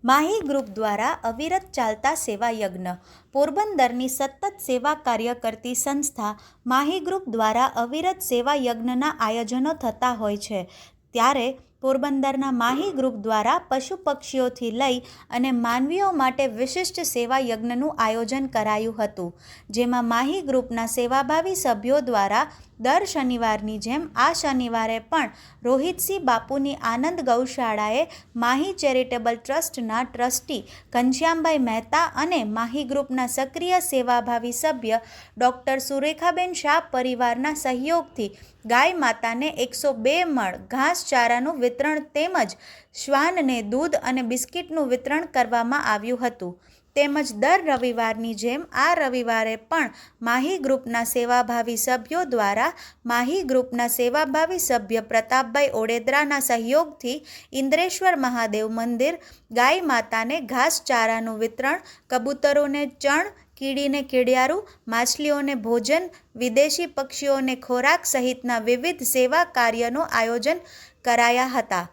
Mahi group દ્વારા અવિરત ચાલતા સેવા યજ્ઞ. પોરબંદરની સતત સેવા કાર્ય કરતી સંસ્થા માહી ગ્રુપ દ્વારા અવિરત સેવા યજ્ઞના આયોજનો થતા હોય છે. ત્યારે પોરબંદરના માહી ગ્રુપ દ્વારા પશુ પક્ષીઓથી લઈ અને માનવીઓ માટે વિશિષ્ટ સેવા યજ્ઞનું આયોજન કરાયું હતું, જેમાં માહી ગ્રુપના સેવાભાવી સભ્યો દ્વારા દર શનિવારની જેમ આ શનિવારે પણ રોહિતસિંહ બાપુની આનંદ ગૌશાળાએ માહી ચેરિટેબલ ટ્રસ્ટના ટ્રસ્ટી ઘનશ્યામભાઈ મહેતા અને માહી ગ્રુપના સક્રિય સેવાભાવી સભ્ય ડૉક્ટર સુરેખાબેન શાહ પરિવારના સહયોગથી ગાય માતાને 102 મણ ઘાસચારાનું વિતરણ તેમજ શ્વાનને દૂધ અને બિસ્કિટનું વિતરણ કરવામાં આવ્યું હતું. તેમજ દર રવિવારની જેમ આ રવિવારે પણ માહી ગ્રુપના સેવાભાવી સભ્યો દ્વારા માહી ગ્રુપના સેવાભાવી સભ્ય પ્રતાપભાઈ ઓડેદરાના સહયોગથી ઇન્દ્રેશ્વર મહાદેવ મંદિર ગાય માતાને ઘાસચારાનું વિતરણ, કબૂતરોને ચણ, કીડીને કીડિયારું, માછલીઓને ભોજન, વિદેશી પક્ષીઓને ખોરાક સહિતના વિવિધ સેવા કાર્યનું આયોજન કરાયા હતા.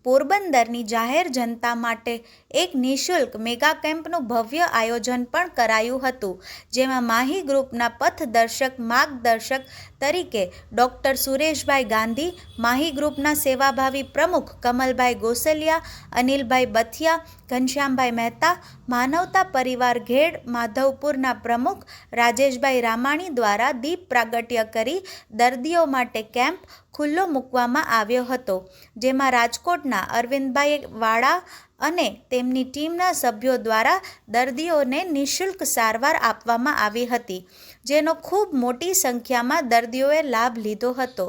પોરબંદરની જાહેર જનતા માટે એક નિઃશુલ્ક મેગા કેમ્પનું ભવ્ય આયોજન પણ કરાયું હતું, જેમાં માહી ગ્રુપના પથદર્શક માર્ગદર્શક તરીકે ડૉક્ટર સુરેશભાઈ ગાંધી, માહી ગ્રુપના સેવાભાવી પ્રમુખ કમલભાઈ ગોસલિયા, અનિલભાઈ બથિયા, ઘનશ્યામભાઈ મહેતા, માનવતા પરિવાર ઘેડ માધવપુરના પ્રમુખ રાજેશભાઈ રામાણી દ્વારા દીપ પ્રાગટ્ય કરી દર્દીઓ માટે કેમ્પ ખુલ્લો મૂકવામાં આવ્યો હતો, જેમાં રાજકોટના અરવિંદભાઈ વાળા અને તેમની ટીમના સભ્યો દ્વારા દર્દીઓને નિઃશુલ્ક સારવાર આપવામાં આવી હતી, જેનો ખૂબ મોટી સંખ્યામાં દર્દીઓએ લાભ લીધો હતો.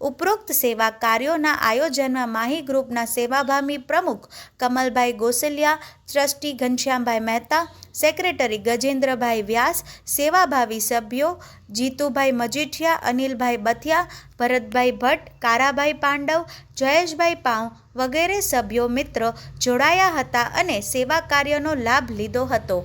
ઉપરોક્ત સેવા કાર્યોના આયોજનમાં માહી ગ્રુપના સેવાભાવી પ્રમુખ કમલભાઈ ગોસલિયા, ટ્રસ્ટી ઘનશ્યામભાઈ મહેતા, સેક્રેટરી ગજેન્દ્રભાઈ વ્યાસ, સેવાભાવી સભ્યો જીતુભાઈ મજીઠિયા, અનિલભાઈ બથિયા, ભરતભાઈ ભટ્ટ, કારાભાઈ પાંડવ, જયેશભાઈ પાઉ વગેરે સભ્યો મિત્રો જોડાયા હતા અને સેવા કાર્યનો લાભ લીધો હતો.